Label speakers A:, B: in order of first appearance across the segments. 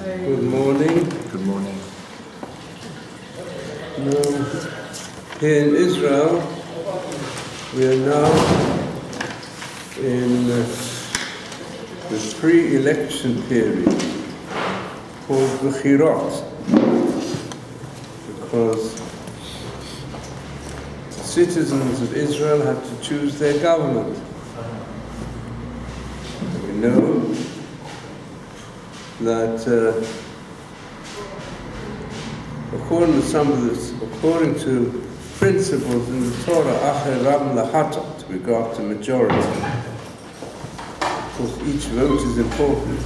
A: Good morning.
B: Good morning.
A: Here in Israel, we are now in the pre-election period called Bechirot, because citizens of Israel have to choose their government. We know that according to principles in the Torah, Acher Ram Lahatot, we go after majority. Of course, each vote is important.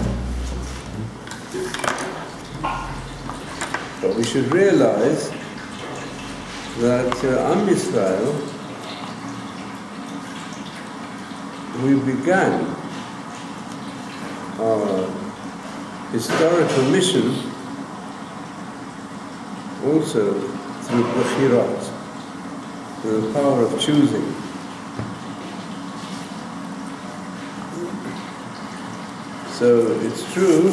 A: But we should realize that Am Yisrael, we began our historical mission also through Bechirot, through the power of choosing. So it's true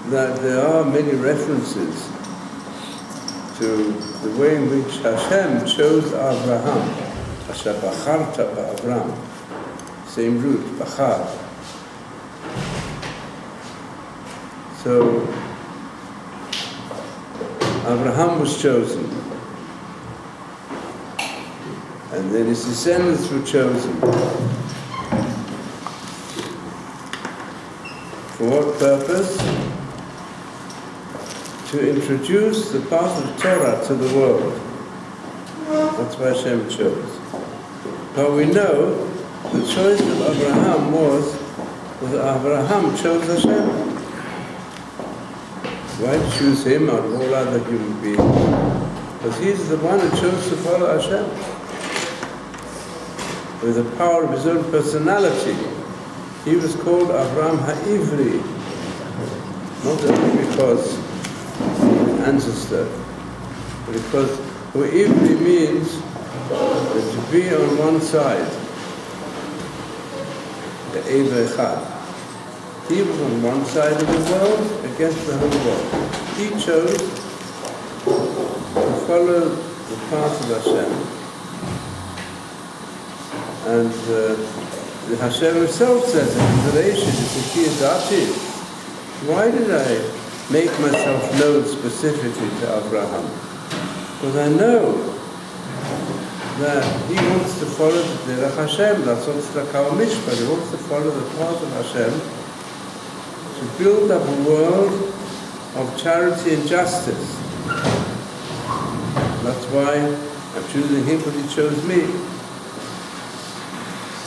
A: that there are many references to the way in which Hashem chose Abraham. Asher bacharta ba'Avram, same root, bachar. So Abraham was chosen, and then his descendants were chosen. For what purpose? To introduce the path of Torah to the world. That's why Hashem chose. But we know the choice of Abraham was Abraham chose Hashem. Why choose him out of all other human beings? Because he's the one who chose to follow Hashem. With the power of his own personality. He was called Avraham Ha'ivri. Not only because he's an ancestor, but because Ha'ivri means to be on one side. The Eivei Echad. He was on one side of the world against the whole world. He chose to follow the path of Hashem. And Hashem himself says in Revelation, why did I make myself known specifically to Abraham? Because I know that he wants to follow the Derech Hashem. That's what's the Kal Mishpat. He wants to follow the path of Hashem, to build up a world of charity and justice. That's why I'm choosing him, because he chose me.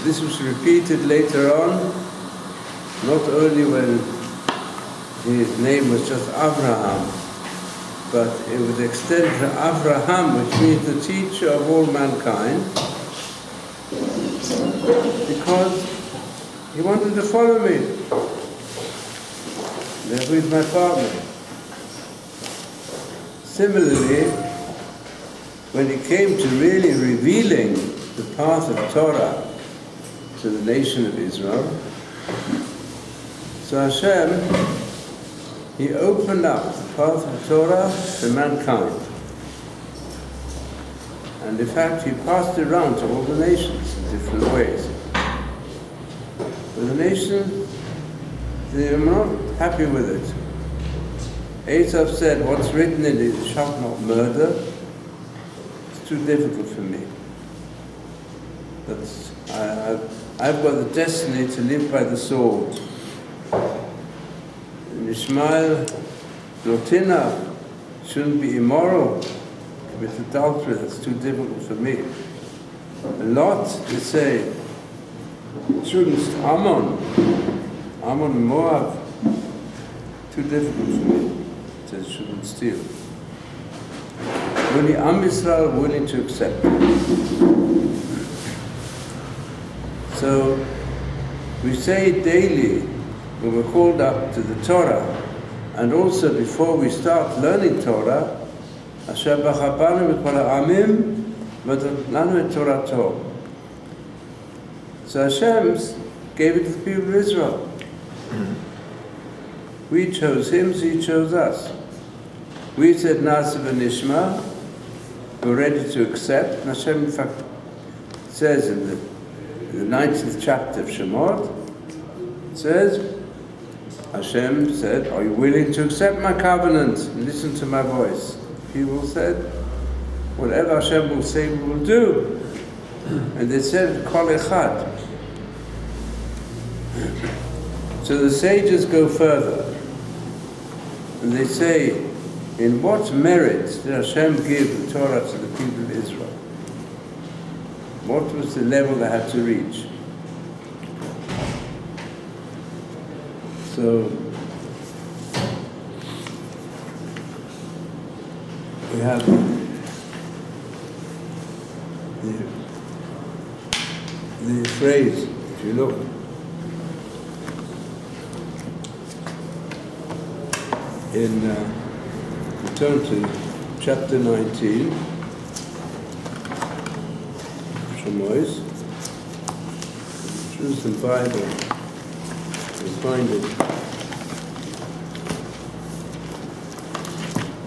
A: This was repeated later on, not only when his name was just Abraham, but it was extended to Avraham, which means the teacher of all mankind, because he wanted to follow me. Therefore he's my father. Similarly, when it came to really revealing the path of Torah to the nation of Israel, so Hashem, he opened up the path of Torah to mankind. And in fact, he passed it around to all the nations in different ways. But the nations, they were not happy with it. Esav said, what's written in it, you shall not murder. It's too difficult for me. I've got the destiny to live by the sword. And Ishmael, Lotina, shouldn't be immoral with adultery. That's too difficult for me. And Lot, they say, shouldn't Ammon and Moab, too difficult for me. It says shouldn't steal. Only Am Yisrael willing to accept it. So we say it daily when we're called up to the Torah, and also before we start learning Torah, Asher b'chabanu b'kol ha'amim v'natanu et Torato. So Hashem gave it to the people of Israel. We chose him, so he chose us. We said Nasa v'nishma, we're ready to accept. And Hashem, in fact, says in the 19th chapter of Shemot, it says, Hashem said, are you willing to accept my covenant and listen to my voice? People said, whatever Hashem will say, we will do. And they said, Kol Echad. So the sages go further. And they say, in what merit did Hashem give the Torah to the people of Israel? What was the level they had to reach? So, we have the phrase, if you look, turn to chapter 19, Shemois, choose the Bible, and find it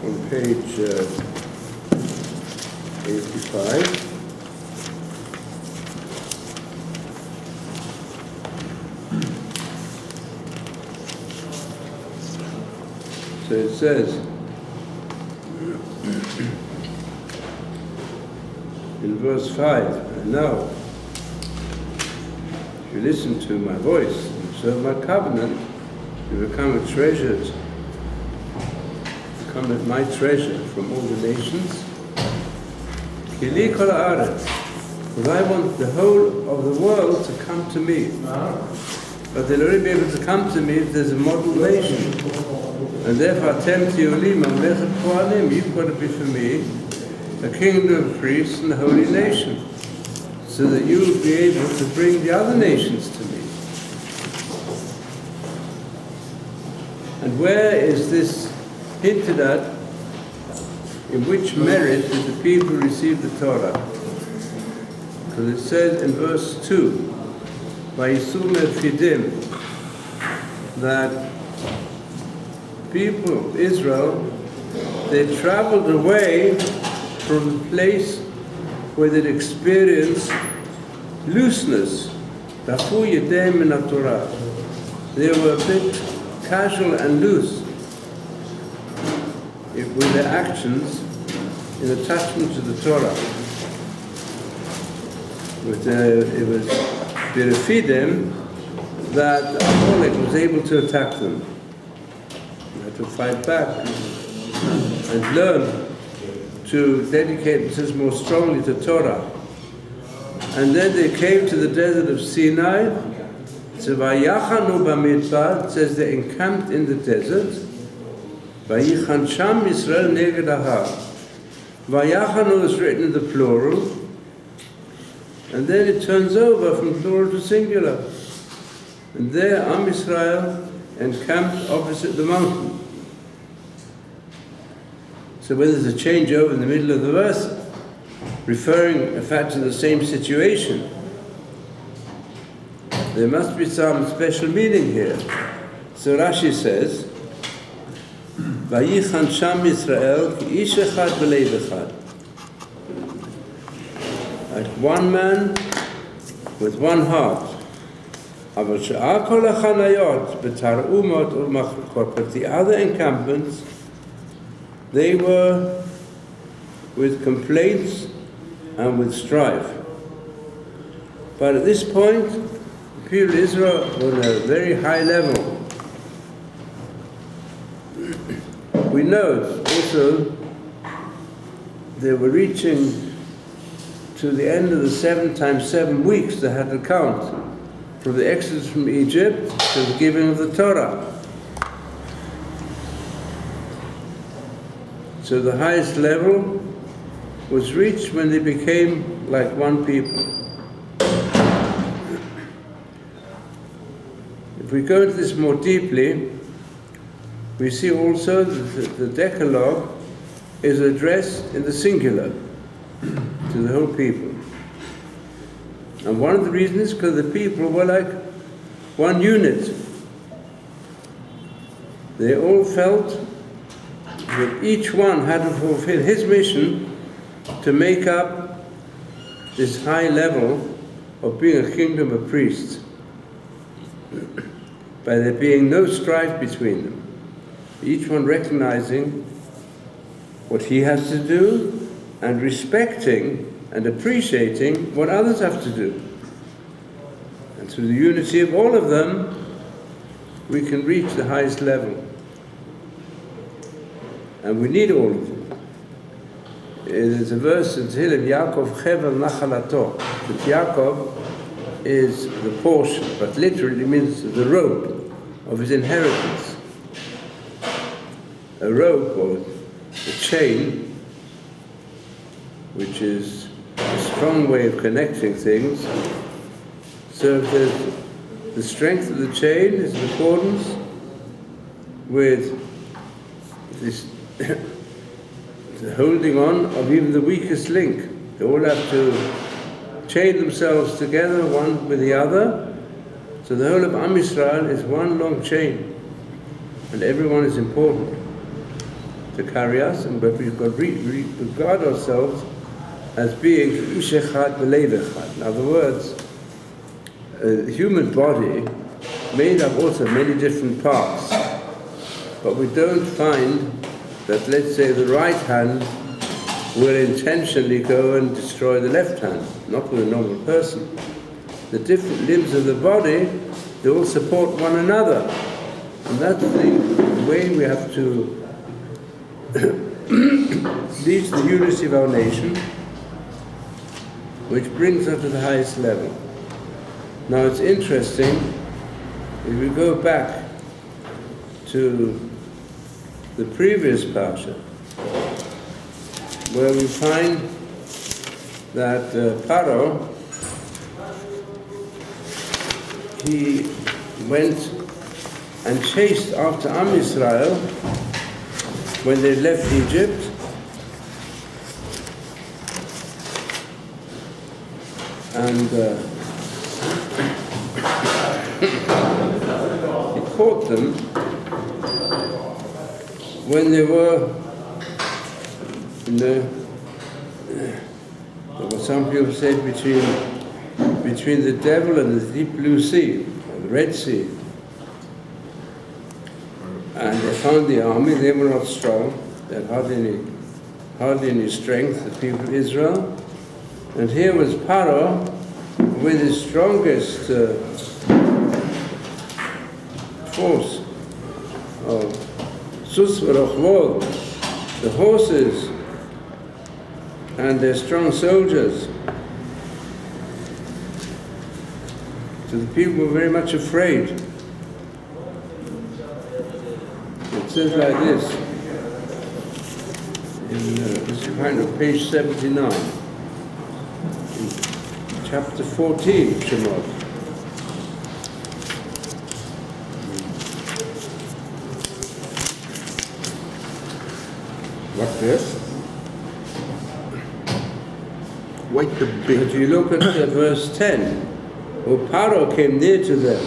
A: on page 85. So it says, in verse 5, and now, if you listen to my voice and observe my covenant, you become a treasured, become my treasure from all the nations. Kili kol haaretz, because I want the whole of the world to come to me. But they'll only be able to come to me if there's a model nation. And therefore, you've got to be for me a kingdom of priests and a holy nation, so that you will be able to bring the other nations to me. And where is this hinted at? In which merit did the people receive the Torah? Because it says in verse 2, Vayisum Fidim, that people, Israel, they traveled away from the place where they'd experienced looseness. Rafu Yedem min Torah. They were a bit casual and loose with their actions in attachment to the Torah. It was B'Refidim that Amalek was able to attack them. To fight back and learn to dedicate themselves more strongly to Torah. And then they came to the desert of Sinai. So Vayachanu b'midbar, it says they encamped in the desert. Vayichan sham Yisrael neged ahar. Vayachanu is written in the plural, and then it turns over from plural to singular. And there Am Yisrael encamped opposite the mountain. So when there's a changeover in the middle of the verse, referring in fact to the same situation, there must be some special meaning here. So Rashi says, Vayichan sham Yisrael ki ish echad b'leiv echad. Like one man with one heart. But the other encampments, they were with complaints and with strife. But at this point, the people of Israel were on a very high level. We know also they were reaching to the end of the 7 times 7 weeks they had to count. From the exodus from Egypt to the giving of the Torah. So the highest level was reached when they became like one people. If we go into this more deeply, we see also that the Decalogue is addressed in the singular to the whole people. And one of the reasons is because the people were like one unit. they all felt that each one had to fulfill his mission to make up this high level of being a kingdom of priests, by there being no strife between them, each one recognizing what he has to do and respecting and appreciating what others have to do. And through the unity of all of them, we can reach the highest level. And we need all of them. There's a verse in Tehillim, Yaakov Chevel Nachalato, that Yaakov is the portion, but literally means the rope of his inheritance. A rope or a chain, which is a strong way of connecting things, so that the strength of the chain is in accordance with this the holding on of even the weakest link. They all have to chain themselves together, one with the other. So the whole of Am Yisrael is one long chain, and everyone is important to carry us, and but we've got to regard ourselves as being Ish Echad B'Lev Echad. In other words, the human body made up also many different parts, but we don't find that, let's say, the right hand will intentionally go and destroy the left hand, not with a normal person. The different limbs of the body, they all support one another. And that's the way we have to reach the unity of our nation, which brings us to the highest level. Now it's interesting, if we go back to the previous parsha, where we find that Paro, he went and chased after Am Yisrael when they left Egypt, and he caught them when they were some people say between the devil and the deep blue sea, or the Red Sea. And they found the army, they were not strong, they had hardly any strength, the people of Israel. And here was Paro with his strongest force of Sus v'Rochvod, the horses and their strong soldiers. So the people were very much afraid. It says like this, this is kind of page 79, in chapter 14, Shemot.
B: What's this? Wait the big.
A: If you look at verse 10, when Paro came near to them,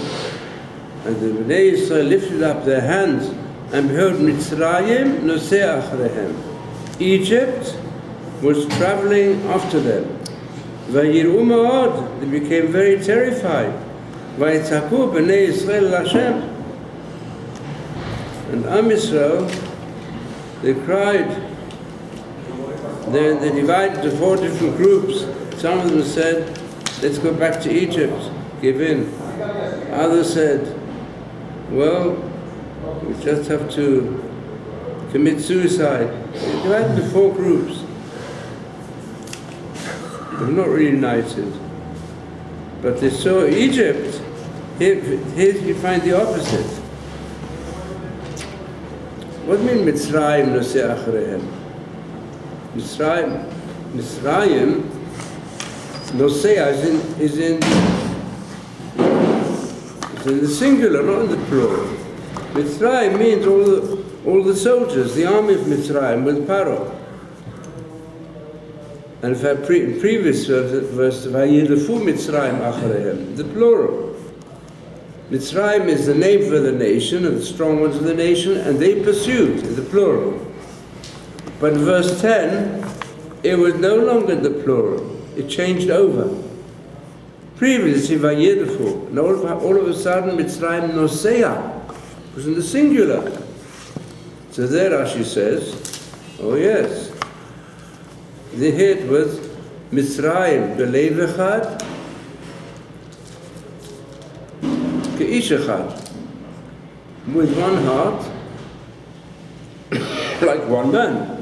A: and the Bnei Yisrael lifted up their hands, and behold, Mitzrayim noseh achreihem. Egypt was traveling after them. Vayiru ma'od, they became very terrified. Vayitzaku Bnei Yisrael Hashem. And Am Yisrael, they cried. They divided into 4 different groups. Some of them said, let's go back to Egypt, give in. Others said, well, we just have to commit suicide. They divided into 4 groups. They were not really united. But they saw Egypt. Here you find the opposite. What do you mean Mitzrayim noseh achreihem? Mitzrayim, noseh is in the singular, not in the plural. Mitzrayim means all the soldiers, the army of Mitzrayim with Paro. And if I previous verse, Vayilefu Mitzrayim achreihem, the plural. Mitzrayim is the name for the nation, and the strong ones of the nation, and they pursued, in the plural. But in verse 10, it was no longer the plural. It changed over. Previously, Vayedefu, and all of a sudden, Mitzrayim Nosea was in the singular. So there Rashi says, oh yes, the hit was Mitzrayim belev echad, ke'ish echad, with one heart, like one man.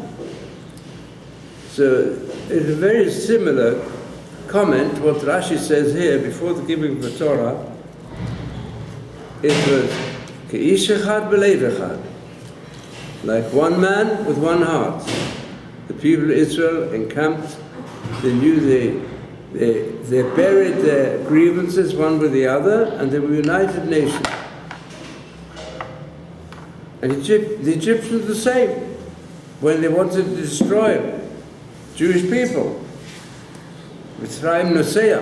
A: So it's a very similar comment what Rashi says here before the giving of the Torah. It was ke'ish echad belev echad, like one man with one heart. The people of Israel encamped. They knew they buried their grievances one with the other, and they were a united nation. And the Egyptians the same, when they wanted to destroy Jewish people. Mitzrayim Nosea.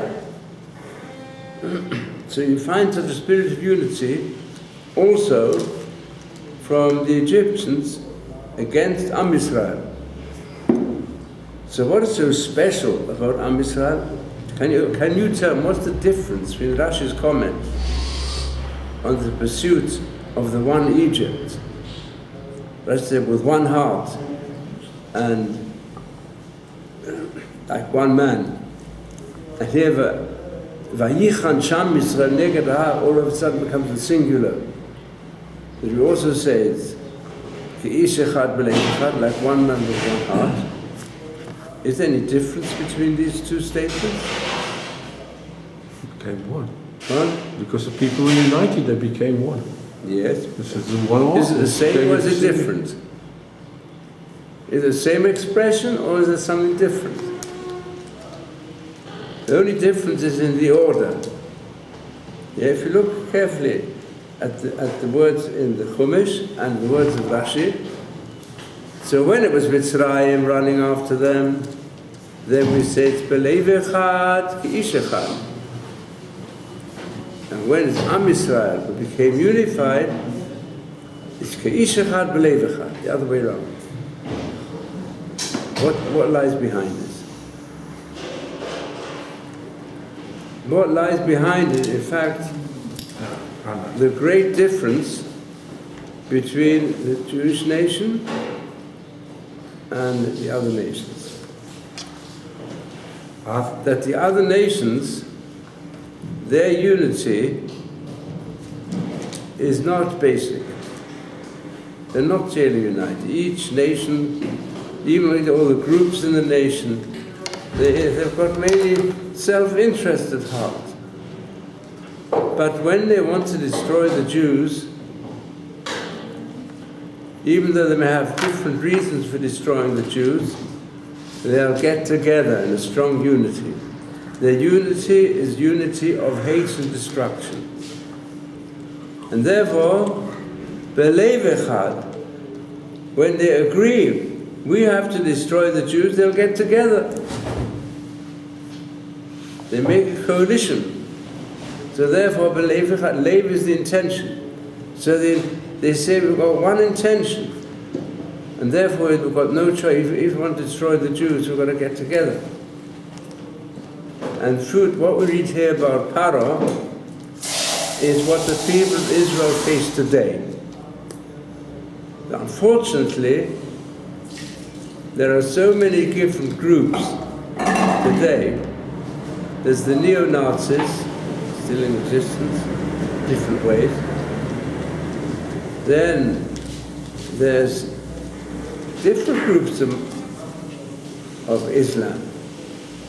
A: So you find such a spirit of unity also from the Egyptians against Am Yisrael. So what is so special about Am Yisrael? Can you tell what's the difference between Rashi's comment on the pursuit of the one Egypt, let's say with one heart and like one man, and here Vayichan Sham Yisrael Neged Ha all of a sudden becomes the singular. But he also says Ke'ish echad b'lev echad, like one man with one heart. Is there any difference between these two statements?
C: Became one.
A: Huh?
C: Because the people were united, they became one.
A: Yes.
C: This is the one heart.
A: Is it the same or is it different? Is it the same expression or is it something different? The only difference is in the order. Yeah, if you look carefully at the words in the Chumash and the words of Rashi, so when it was Mitzrayim running after them, then we say it's belev echad ke'ish echad. And when it's Am Yisrael who became unified, it's ke'ish echad belev echad, the other way around. What lies behind this? What lies behind it, in fact, the great difference between the Jewish nation and the other nations. That the other nations, their unity is not basic. They're not really united. Each nation, even with all the groups in the nation, they've got mainly self-interest at heart. But when they want to destroy the Jews, even though they may have different reasons for destroying the Jews, they'll get together in a strong unity. Their unity is unity of hate and destruction. And therefore, belev echad, when they agree, we have to destroy the Jews, they'll get together. They make a coalition. So therefore, belev echad, lev is the intention. So they say we've got one intention, and therefore we've got no choice. If we want to destroy the Jews, we've got to get together. And what we read here about Paro is what the people of Israel face today. Unfortunately, there are so many different groups today. There's the neo-Nazis, still in existence, different ways. Then there's different groups of Islam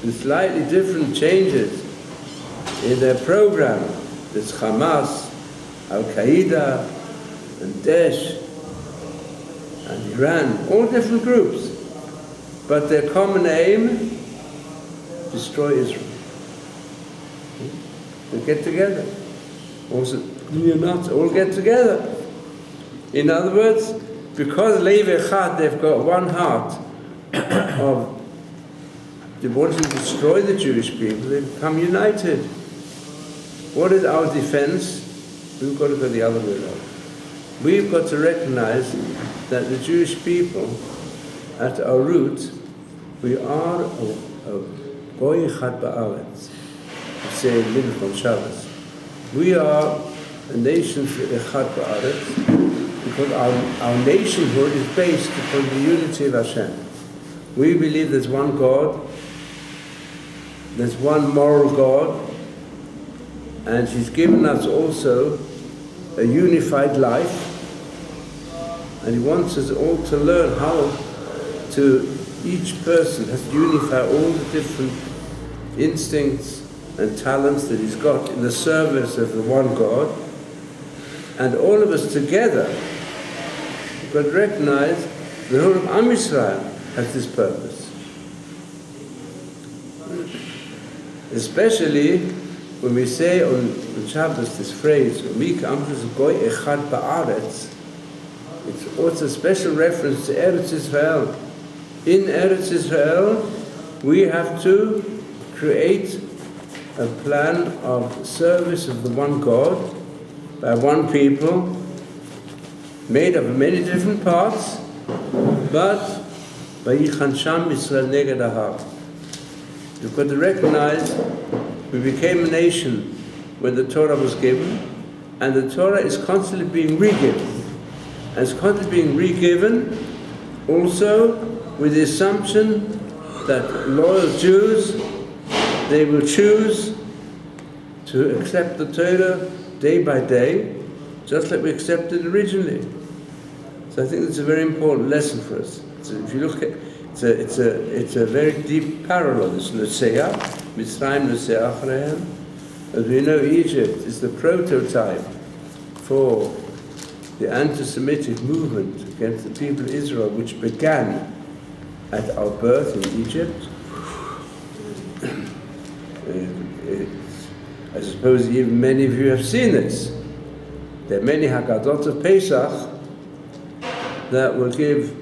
A: with slightly different changes in their program. There's Hamas, Al-Qaeda, and Daesh, and Iran, all different groups. But their common aim, destroy Israel. They get together. Also, neo-Nazis all get together. In other words, because Lev Echad, they've got one heart of they want to destroy the Jewish people, they become united. What is our defense? We've got to go the other way around. We've got to recognize that the Jewish people, at our root, we are a goy echad ba'aretz. We say in Minchon Shabbos. We are a nation echad ba'aretz because our nationhood is based upon the unity of Hashem. We believe there's one God, there's one moral God, and He's given us also a unified life, and He wants us all to learn how to, each person has to unify all the different instincts and talents that he's got in the service of the one God, and all of us together we've got to recognize the whole of Am Yisrael has this purpose. Especially when we say on Shabbos this phrase, Goy Echad Ba'aretz, it's also a special reference to Eretz Israel. In Eretz Israel, we have to create a plan of service of the one God by one people, made of many different parts, but Vayichan Sham Yisrael Neged Ahar. You've got to recognize we became a nation when the Torah was given, and the Torah is constantly being re-given. And it's constantly being re-given also with the assumption that loyal Jews, they will choose to accept the Torah day by day, just like we accepted originally. So I think it's a very important lesson for us. So if you look at it's a very deep parallel. It's Noseach, Mitzrayim Noseach Achreihem. As we know, Egypt is the prototype for the anti-Semitic movement against the people of Israel, which began at our birth in Egypt. I suppose even many of you have seen this. There are many Haggadot of Pesach that will give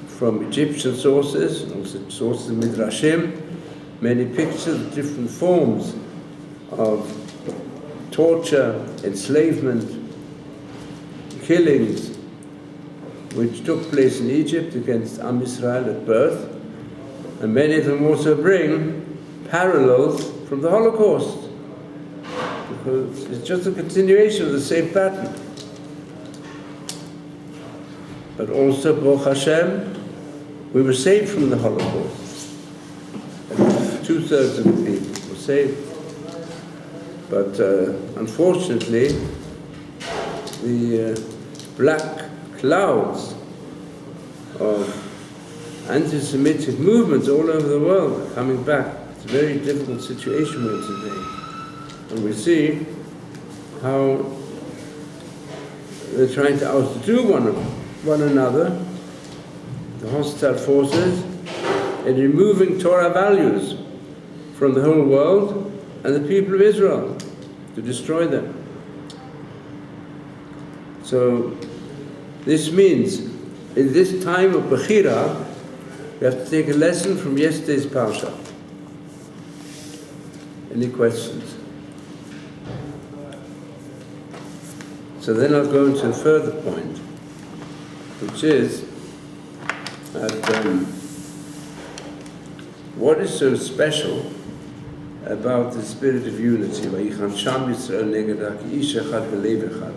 A: from Egyptian sources, also sources of Midrashim, many pictures of different forms of torture, enslavement, killings, which took place in Egypt against Am Yisrael at birth, and many of them also bring parallels from the Holocaust, because it's just a continuation of the same pattern. But also, Baruch Hashem, we were saved from the Holocaust. 2/3 of the people were saved. But unfortunately, the black clouds of anti-Semitic movements all over the world are coming back. It's a very difficult situation we're in today. And we see how they're trying to outdo one another, the hostile forces, in removing Torah values from the whole world and the people of Israel, to destroy them. So this means, in this time of Bechira, we have to take a lesson from yesterday's Parsha. Any questions? So then I'll go into a further point, which is that what is so special about the spirit of unity? Vayichan Sham Yisrael Neged Ahar ki ish echad v'lev echad.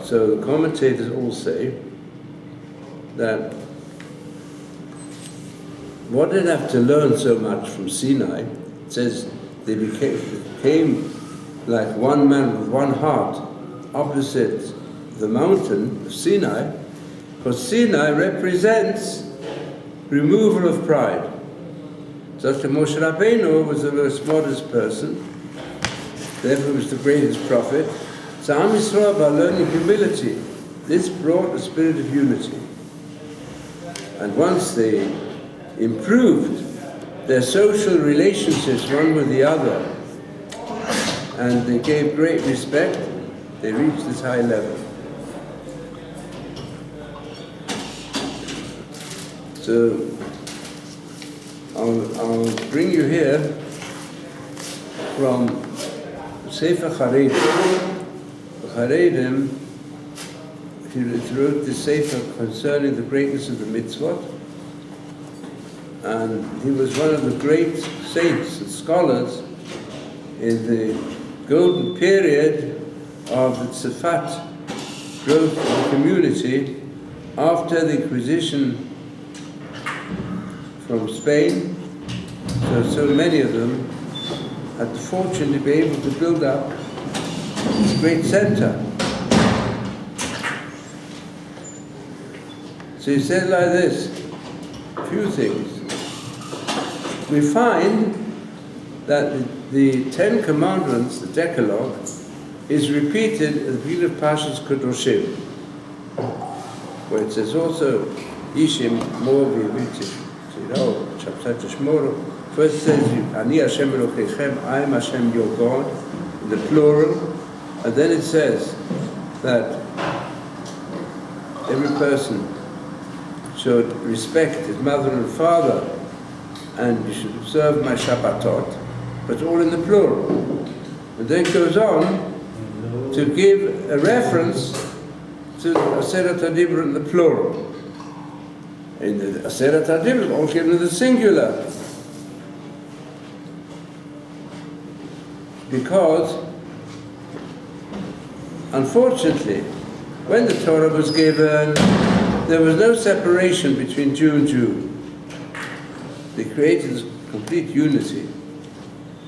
A: So the commentators all say that what did they have to learn so much from Sinai? It says they became like one man with one heart opposite the mountain of Sinai, because Sinai represents removal of pride. Just as Moshe Rabbeinu was the most modest person, therefore was the greatest prophet. So Am Yisrael, by learning humility, this brought a spirit of unity. And once they improved their social relationships one with the other, and they gave great respect, they reached this high level. So I'll bring you here from Sefer Haredim. Haredim, he wrote the Sefer concerning the greatness of the mitzvot, and he was one of the great saints and scholars in the golden period of the Tzefat growth of the community after the Inquisition from Spain. So many of them had the fortune to be able to build up this great center. So he said like this, a few things. We find that the Ten Commandments, the Decalogue, is repeated at the beginning of Parshas Kedoshim, where it says also, Ishim Mo V'Yivitim Tziro, Chapsat Shmoro. First it says, Ani Hashem Elokeichem, I am Hashem your God, in the plural, and then it says that every person should respect his mother and father, and you should observe my Shabbatot, but all in the plural. And then it goes on to give a reference to Aseret HaDibur in the plural. In the Aseret HaDibur is all given in the singular. Because, unfortunately, when the Torah was given, there was no separation between Jew and Jew. They created this complete unity.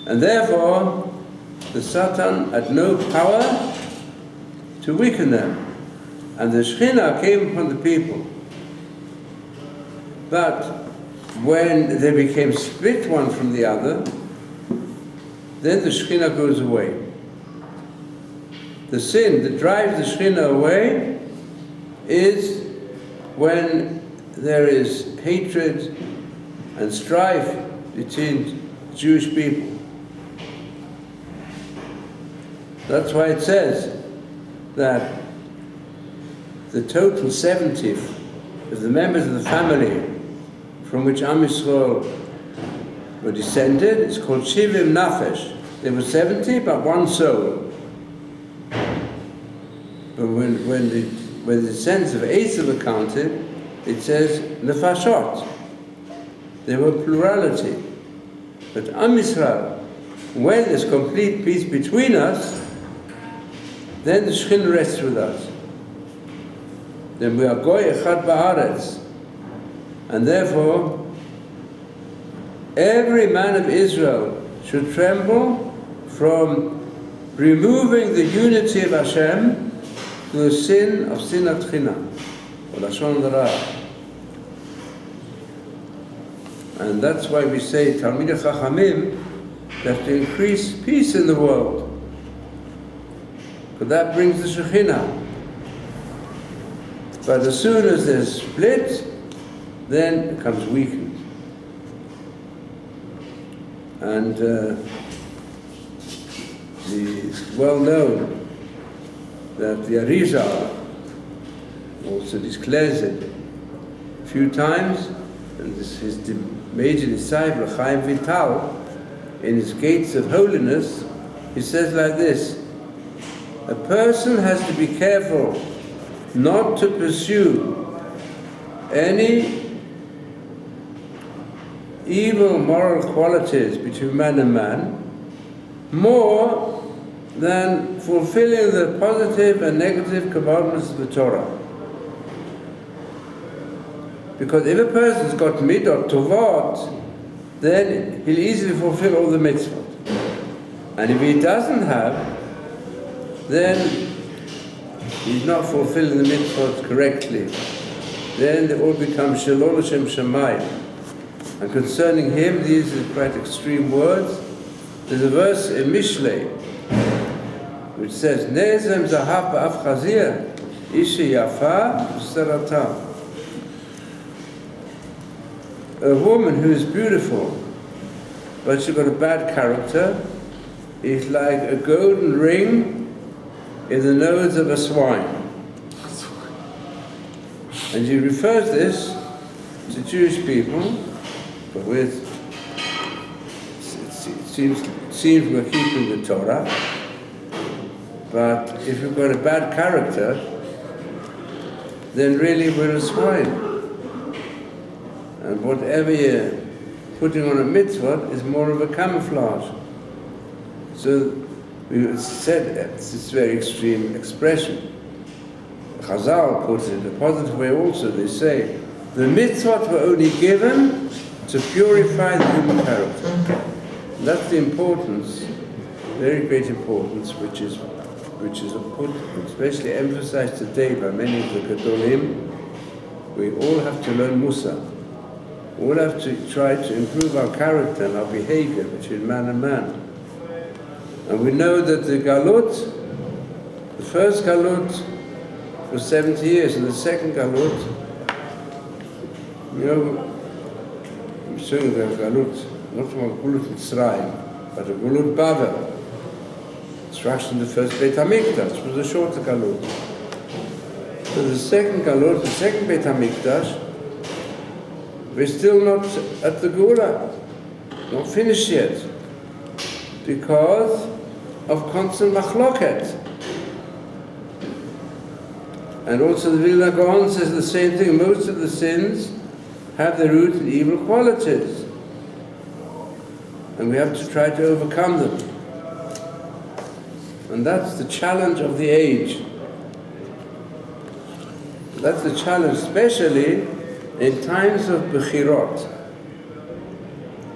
A: And therefore, the Satan had no power to weaken them. And the Shekhinah came upon the people. But when they became split one from the other, then the Shekhinah goes away. The sin that drives the Shekhinah away is when there is hatred and strife between Jewish people. That's why it says that the total 70 of the members of the family from which Am Yisrael were descended is called Shivim Nafesh. There were 70, but one soul. But when the sense of Esav are counted, it says Nefashot. There were plurality. But Am Yisrael, when there's complete peace between us, then the Shekhinah rests with us. Then we are Goy Echad Ba'aretz. And therefore, every man of Israel should tremble from removing the unity of Hashem to the sin of Sinat China, or Lashon Hara. And that's why we say, Talmidei Chachamim, they have to increase peace in the world. But that brings the Shekhinah. But as soon as there's split, then it becomes weakened. And it's well known that the Arizal also declares it a few times, and this is the major disciple, Chaim Vital, in his Gates of Holiness, he says like this: a person has to be careful not to pursue any evil moral qualities between man and man more than fulfilling the positive and negative commandments of the Torah. Because if a person's got midot tovot, then he'll easily fulfill all the mitzvot. And if he doesn't have, then he's not fulfilling the mitzvot correctly. Then they all become shalom Hashem shamayim. And concerning him, these are quite extreme words. There's a verse in Mishlei which says, Nezem zahav ba'af chazir, ishi yafa b'saratam. A woman who is beautiful, but she's got a bad character, is like a golden ring in the nose of a swine. And he refers this to Jewish people, but it seems we're keeping the Torah. But if you've got a bad character, then really we're a swine. And whatever you're putting on a mitzvah is more of a camouflage. So we said it's this very extreme expression. Chazal puts it in a positive way also. They say the mitzvot were only given to purify the human character. And that's the importance, very great importance, which is put, especially emphasized today by many of the Gedolim. We all have to learn Musa. We all have to try to improve our character and our behavior between man and man. And we know that the Galut, the first Galut was 70 years, and the second Galut, I'm showing the Galut, not from a Galut Mitzrayim, but a Galut Babel. Destruction of the first Beit HaMikdash was a shorter Galut. So the second Galut, the second Beit HaMikdash, we're still not at the Gula, not finished yet, because of constant machloket. And also the Vilna Gaon says the same thing. Most of the sins have their root in evil qualities, and we have to try to overcome them. And that's the challenge of the age. That's the challenge, especially in times of Bechirot.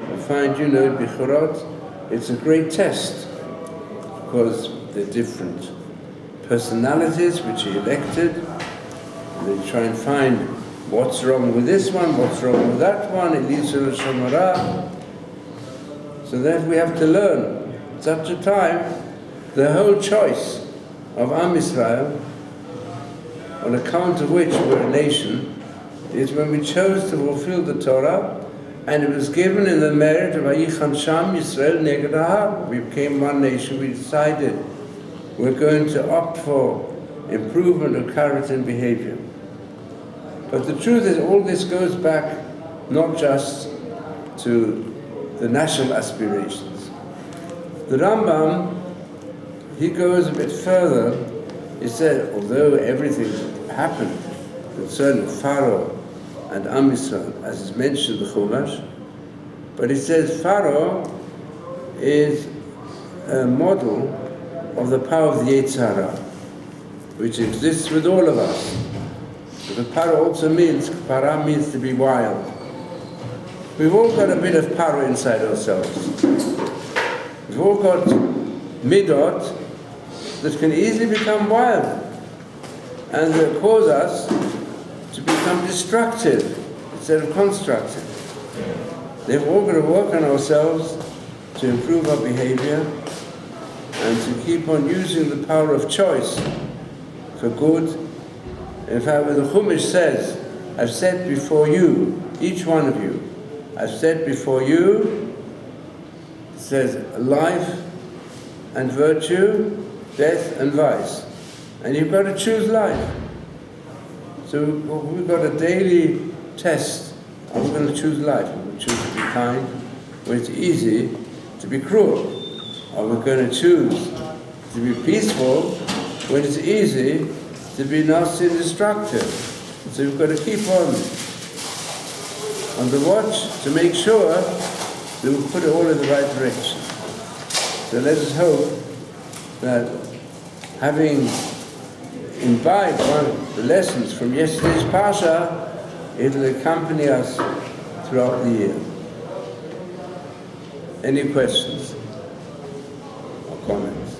A: I find, Bechirot, it's a great test, because they're different personalities which are elected, and they try and find what's wrong with this one, what's wrong with that one, it leads to the Shomara. So that we have to learn. At such a time, the whole choice of Am Yisrael, on account of which we're a nation, is when we chose to fulfill the Torah, and it was given in the merit of Vayichan Sham Yisrael Neged Ahab. We became one nation. We decided we're going to opt for improvement of character and behavior. But the truth is, all this goes back not just to the national aspirations. The Rambam, he goes a bit further. He said, although everything happened concerning Pharaoh and Am Yisrael, as is mentioned in the Chumash, but he says Pharaoh is a model of the power of the Yetzer Hara, which exists with all of us. But para also means to be wild. We've all got a bit of para inside ourselves. We've all got midot that can easily become wild and that cause us to become destructive instead of constructive. They've all got to work on ourselves to improve our behavior and to keep on using the power of choice for good. In fact, when the Chumash says, I've set before you, each one of you, I've set before you, it says life and virtue, death and vice. And you've got to choose life. So we've got a daily test. Are we going to choose life? Are we going to choose to be kind when it's easy to be cruel? Are we going to choose to be peaceful when it's easy to be nasty and destructive? So we've got to keep on the watch to make sure that we put it all in the right direction. So let us hope that having imbibed one of the lessons from yesterday's Parsha, it will accompany us throughout the year. Any questions or comments?